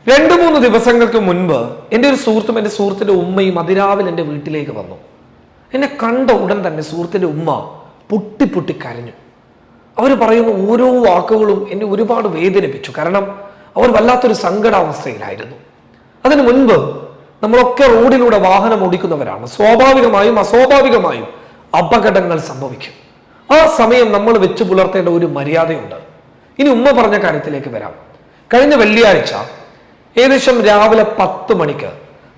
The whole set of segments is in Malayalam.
2-3 ദിവസങ്ങൾക്ക് മുൻപ് എൻ്റെ ഒരു സുഹൃത്തും എൻ്റെ സുഹൃത്തിൻ്റെ ഉമ്മയും അതിരാവിലെ എൻ്റെ വീട്ടിലേക്ക് വന്നു. എന്നെ കണ്ട ഉടൻ തന്നെ സുഹൃത്തിൻ്റെ ഉമ്മ പൊട്ടി പൊട്ടി കരഞ്ഞു. അവർ പറയുന്ന ഓരോ വാക്കുകളും എന്നെ ഒരുപാട് വേദനിപ്പിച്ചു. കാരണം അവർ വല്ലാത്തൊരു സങ്കടാവസ്ഥയിലായിരുന്നു. അതിനു മുൻപ് നമ്മളൊക്കെ റോഡിലൂടെ വാഹനം ഓടിക്കുന്നവരാണ്. സ്വാഭാവികമായും അസ്വാഭാവികമായും അപകടങ്ങൾ സംഭവിക്കും. ആ സമയം നമ്മൾ വെച്ച് പുലർത്തേണ്ട ഒരു മര്യാദയുണ്ട്. ഇനി ഉമ്മ പറഞ്ഞ കാര്യത്തിലേക്ക് വരാം. കഴിഞ്ഞ വെള്ളിയാഴ്ച ഏകദേശം രാവിലെ 10 മണിക്ക്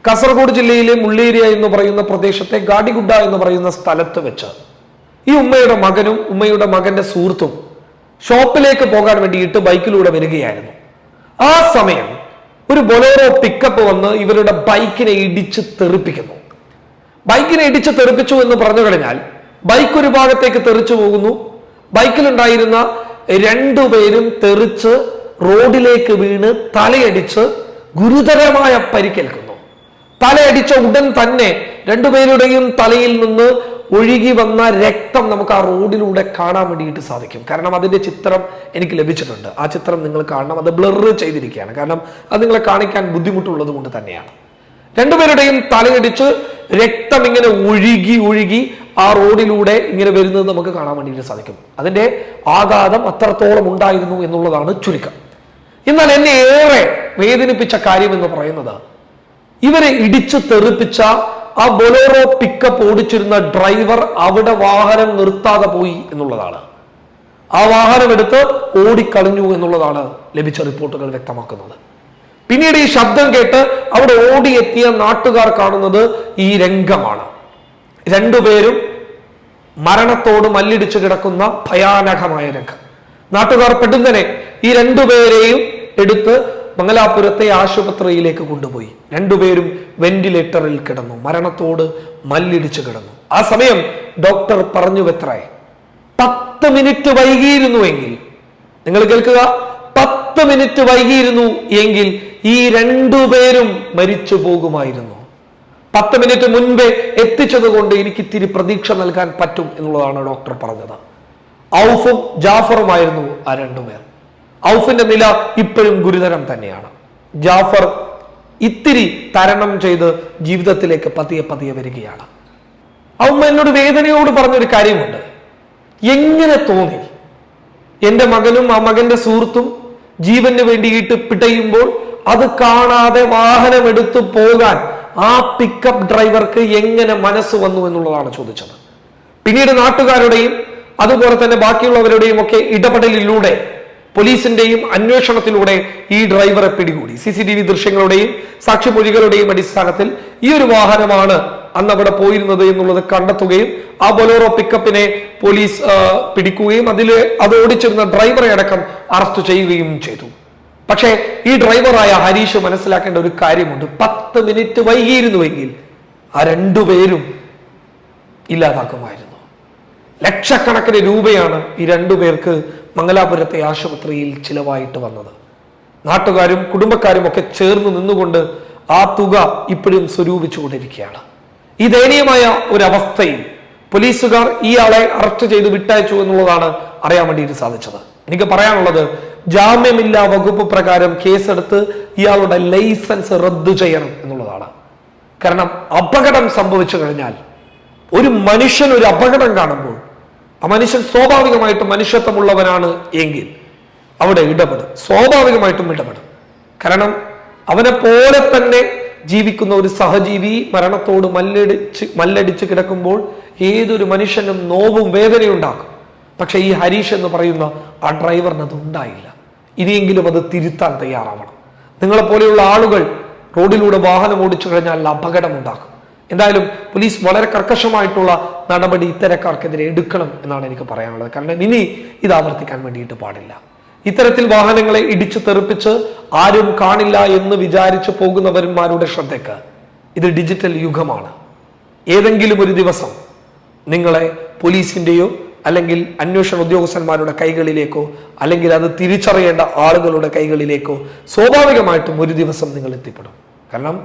കാസർഗോഡ് ജില്ലയിലെ മുള്ളേരിയ എന്ന് പറയുന്ന പ്രദേശത്തെ ഗാഡിഗുഡ എന്ന് പറയുന്ന സ്ഥലത്ത് വെച്ച് ഈ ഉമ്മയുടെ മകനും ഉമ്മയുടെ മകന്റെ സുഹൃത്തും ഷോപ്പിലേക്ക് പോകാൻ വേണ്ടിയിട്ട് ബൈക്കിലൂടെ വരികയായിരുന്നു. ആ സമയം ഒരു ബൊലേറോ പിക്കപ്പ് വന്ന് ഇവരുടെ ബൈക്കിനെ ഇടിച്ച് തെറിപ്പിക്കുന്നു. ബൈക്കിനെ ഇടിച്ച് തെറിപ്പിച്ചു എന്ന് പറഞ്ഞു കഴിഞ്ഞാൽ ബൈക്ക് ഒരു ഭാഗത്തേക്ക് തെറിച്ചു പോകുന്നു. ബൈക്കിലുണ്ടായിരുന്ന 2 പേരും തെറിച്ച് റോഡിലേക്ക് വീണ് തലയടിച്ച് ഗുരുതരമായ പരിക്കേൽക്കുന്നു. തലയടിച്ച ഉടൻ തന്നെ 2 പേരുടെയും തലയിൽ നിന്ന് ഒഴുകി വന്ന രക്തം നമുക്ക് ആ റോഡിലൂടെ കാണാൻ വേണ്ടിയിട്ട് സാധിക്കും. കാരണം അതിന്റെ ചിത്രം എനിക്ക് ലഭിച്ചിട്ടുണ്ട്. ആ ചിത്രം നിങ്ങൾ കാണണം. അത് ബ്ലർ ചെയ്തിരിക്കുകയാണ്. കാരണം അത് നിങ്ങളെ കാണിക്കാൻ ബുദ്ധിമുട്ടുള്ളത് കൊണ്ട് തന്നെയാണ്. 2 പേരുടെയും തലയടിച്ച് രക്തം ഇങ്ങനെ ഒഴുകി ആ റോഡിലൂടെ ഇങ്ങനെ വരുന്നത് നമുക്ക് കാണാൻ വേണ്ടിയിട്ട് സാധിക്കും. അതിന്റെ ആഘാതം അത്രത്തോളം ഉണ്ടായിരുന്നു എന്നുള്ളതാണ് ചുരുക്കം. എന്നാൽ എന്നെ ഏറെ വേദനിപ്പിച്ച കാര്യം എന്ന് പറയുന്നത് ഇവരെ ഇടിച്ചു തെറിപ്പിച്ച ആ ബൊലേറോ പിക്കപ്പ് ഓടിച്ചിരുന്ന ഡ്രൈവർ അവിടെ വാഹനം നിർത്താതെ പോയി എന്നുള്ളതാണ്. ആ വാഹനം എടുത്ത് ഓടിക്കളഞ്ഞു എന്നുള്ളതാണ് ലഭിച്ച റിപ്പോർട്ടുകൾ വ്യക്തമാക്കുന്നത്. പിന്നീട് ഈ ശബ്ദം കേട്ട് അവിടെ ഓടിയെത്തിയ നാട്ടുകാർ കാണുന്നത് ഈ രംഗമാണ്. 2 പേരും മരണത്തോട് മല്ലിടിച്ചു കിടക്കുന്ന ഭയാനകമായ രംഗം. നാട്ടുകാർ പെട്ടെന്ന് ഈ 2 പേരെയും എടുത്ത് മംഗലാപുരത്തെ ആശുപത്രിയിലേക്ക് കൊണ്ടുപോയി. 2 പേരും വെന്റിലേറ്ററിൽ കിടന്നു, മരണത്തോട് മല്ലിടിച്ചു കിടന്നു. ആ സമയം ഡോക്ടർ പറഞ്ഞു വെത്രേ, 10 മിനിറ്റ് വൈകിയിരുന്നുവെങ്കിൽ, നിങ്ങൾ കേൾക്കുക, 10 മിനിറ്റ് വൈകിയിരുന്നു എങ്കിൽ ഈ 2 പേരും മരിച്ചു പോകുമായിരുന്നു. 10 മിനിറ്റ് മുൻപേ എത്തിച്ചത് കൊണ്ട് എനിക്ക് ഇത്തിരി പ്രതീക്ഷ നൽകാൻ പറ്റും എന്നുള്ളതാണ് ഡോക്ടർ പറഞ്ഞത്. ഔഫും ജാഫറുമായിരുന്നു ആ 2 പേർ. ഔഫിന്റെ നില ഇപ്പോഴും ഗുരുതരം തന്നെയാണ്. ജാഫർ ഇത്തിരി തരണം ചെയ്ത് ജീവിതത്തിലേക്ക് പതിയെ വരികയാണ്. ഔമ്മ എന്നോട് വേദനയോട് പറഞ്ഞൊരു കാര്യമുണ്ട്. എങ്ങനെ തോന്നി എന്റെ മകനും ആ മകന്റെ സുഹൃത്തും ജീവന് വേണ്ടിയിട്ട് പിടയുമ്പോൾ അത് കാണാതെ വാഹനം എടുത്തു പോകാൻ ആ പിക്കപ്പ് ഡ്രൈവർക്ക് എങ്ങനെ മനസ്സ് വന്നു എന്നുള്ളതാണ് ചോദിച്ചത്. പിന്നീട് നാട്ടുകാരുടെയും അതുപോലെ തന്നെ ബാക്കിയുള്ളവരുടെയും ഒക്കെ ഇടപെടലിലൂടെ, പോലീസിന്റെയും അന്വേഷണത്തിലൂടെ ഈ ഡ്രൈവറെ പിടികൂടി. CCTV ദൃശ്യങ്ങളുടെയും സാക്ഷിമൊഴികളുടെയും അടിസ്ഥാനത്തിൽ ഈ ഒരു വാഹനമാണ് അന്ന് അവിടെ പോയിരുന്നത് എന്നുള്ളത് കണ്ടെത്തുകയും ആ ബൊലേറോ പിക്കപ്പിനെ പോലീസ് പിടിക്കുകയും അത് ഓടിച്ചിരുന്ന ഡ്രൈവറെ അടക്കം അറസ്റ്റ് ചെയ്യുകയും ചെയ്തു. പക്ഷേ ഈ ഡ്രൈവറായ ഹരീഷ് മനസ്സിലാക്കേണ്ട ഒരു കാര്യമുണ്ട്. 10 മിനിറ്റ് വൈകിയിരുന്നുവെങ്കിൽ ആ 2 പേരും ഇല്ലാതാക്കുമായിരുന്നു. ലക്ഷക്കണക്കിന് രൂപയാണ് ഈ 2 പേർക്ക് മംഗലാപുരത്തെ ആശുപത്രിയിൽ ചിലവായിട്ട് വന്നത്. നാട്ടുകാരും കുടുംബക്കാരും ഒക്കെ ചേർന്ന് നിന്നുകൊണ്ട് ആ തുക ഇപ്പോഴും സ്വരൂപിച്ചുകൊണ്ടിരിക്കുകയാണ്. ഈ ദയനീയമായ ഒരു അവസ്ഥയിൽ പോലീസുകാർ ഇയാളെ അറസ്റ്റ് ചെയ്ത് വിട്ടയച്ചു എന്നുള്ളതാണ് അറിയാൻ വേണ്ടിയിട്ട് സാധിച്ചത്. എനിക്ക് പറയാനുള്ളത്, ജാമ്യമില്ലാ വകുപ്പ് പ്രകാരം കേസെടുത്ത് ഇയാളുടെ ലൈസൻസ് റദ്ദു ചെയ്യണം എന്നുള്ളതാണ്. കാരണം അപകടം സംഭവിച്ചു കഴിഞ്ഞാൽ ഒരു മനുഷ്യൻ ഒരു അപകടം കാണുമ്പോൾ ആ മനുഷ്യൻ സ്വാഭാവികമായിട്ടും മനുഷ്യത്വമുള്ളവനാണ് എങ്കിൽ അവിടെ സ്വാഭാവികമായിട്ടും ഇടപെടും. കാരണം അവനെ പോലെ തന്നെ ജീവിക്കുന്ന ഒരു സഹജീവി മരണത്തോട് മല്ലടിച്ച് കിടക്കുമ്പോൾ ഏതൊരു മനുഷ്യനും നോവും വേദനയും ഉണ്ടാക്കും. പക്ഷെ ഈ ഹരീഷ് എന്ന് പറയുന്ന ആ ഡ്രൈവറിന് അത് ഉണ്ടായില്ല. ഇനിയെങ്കിലും അത് തിരുത്താൻ തയ്യാറാവണം. നിങ്ങളെപ്പോലെയുള്ള ആളുകൾ റോഡിലൂടെ വാഹനം ഓടിച്ചു കഴിഞ്ഞാൽ അപകടം ഉണ്ടാക്കും. എന്തായാലും പോലീസ് വളരെ കർക്കശമായിട്ടുള്ള നടപടി ഇത്തരക്കാർക്കെതിരെ എടുക്കണം എന്നാണ് എനിക്ക് പറയാനുള്ളത്. കാരണം ഇനി ഇത് ആവർത്തിക്കാൻ വേണ്ടിയിട്ട് പാടില്ല. ഇത്തരത്തിൽ വാഹനങ്ങളെ ഇടിച്ചു തെറിപ്പിച്ച് ആരും കാണില്ല എന്ന് വിചാരിച്ചു പോകുന്നവന്മാരുടെ ശ്രദ്ധയ്ക്ക് ഇത് ഡിജിറ്റൽ യുഗമാണ്. ഏതെങ്കിലും ഒരു ദിവസം നിങ്ങളെ പോലീസിന്റെയോ അല്ലെങ്കിൽ അന്വേഷണ ഉദ്യോഗസ്ഥന്മാരുടെ കൈകളിലേക്കോ അല്ലെങ്കിൽ അത് തിരിച്ചറിയേണ്ട ആളുകളുടെ കൈകളിലേക്കോ സ്വാഭാവികമായിട്ടും ഒരു ദിവസം നിങ്ങൾ എത്തിപ്പെടും. കാരണം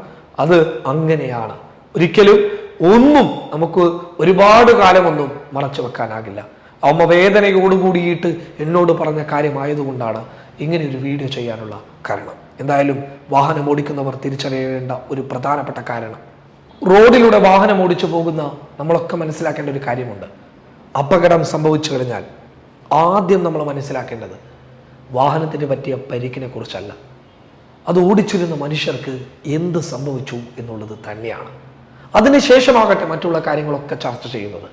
അത് അങ്ങനെയാണ്. ഒരിക്കലും ഒന്നും നമുക്ക് ഒരുപാട് കാലമൊന്നും മറച്ചു വെക്കാനാകില്ല. അമ്മ വേദനയോടുകൂടിയിട്ട് എന്നോട് പറഞ്ഞ കാര്യമായതുകൊണ്ടാണ് ഇങ്ങനെ ഒരു വീഡിയോ ചെയ്യാനുള്ള കാരണം. എന്തായാലും വാഹനം ഓടിക്കുന്നവർ തിരിച്ചറിയേണ്ട ഒരു പ്രധാനപ്പെട്ട കാരണം, റോഡിലൂടെ വാഹനം ഓടിച്ചു പോകുന്ന നമ്മളൊക്കെ മനസ്സിലാക്കേണ്ട ഒരു കാര്യമുണ്ട്. അപകടം സംഭവിച്ചു കഴിഞ്ഞാൽ ആദ്യം നമ്മൾ മനസ്സിലാക്കേണ്ടത് വാഹനത്തിന് പറ്റിയ പരിക്കിനെ കുറിച്ചല്ല, അത് ഓടിച്ചിരുന്ന മനുഷ്യർക്ക് എന്ത് സംഭവിച്ചു എന്നുള്ളത് തന്നെയാണ്. അതിനുശേഷമാകട്ടെ മറ്റുള്ള കാര്യങ്ങളൊക്കെ ചർച്ച ചെയ്യുന്നത്.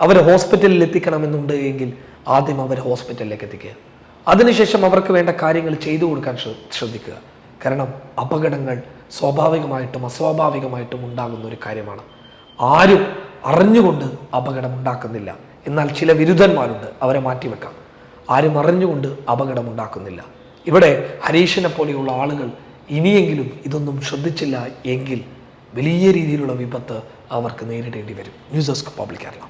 അവരെ ഹോസ്പിറ്റലിൽ എത്തിക്കണമെന്നുണ്ട് എങ്കിൽ ആദ്യം അവരെ ഹോസ്പിറ്റലിലേക്ക് എത്തിക്കുക. അതിനുശേഷം അവർക്ക് വേണ്ട കാര്യങ്ങൾ ചെയ്തു കൊടുക്കാൻ ശ്രദ്ധിക്കുക. കാരണം അപകടങ്ങൾ സ്വാഭാവികമായിട്ടും അസ്വാഭാവികമായിട്ടും ഉണ്ടാകുന്ന ഒരു കാര്യമാണ്. ആരും അറിഞ്ഞുകൊണ്ട് അപകടം ഉണ്ടാക്കുന്നില്ല. എന്നാൽ ചില വിരുദ്ധന്മാരുണ്ട്, അവരെ മാറ്റിവെക്കാം. ആരും അറിഞ്ഞുകൊണ്ട് അപകടം ഉണ്ടാക്കുന്നില്ല. ഇവിടെ ഹരീഷിനെ പോലെയുള്ള ആളുകൾ ഇനിയെങ്കിലും ഇതൊന്നും ശ്രദ്ധിച്ചില്ല എങ്കിൽ വലിയ രീതിയിലുള്ള വിപത്ത് അവർക്ക് നേരിടേണ്ടി വരും. News desk public Kerala.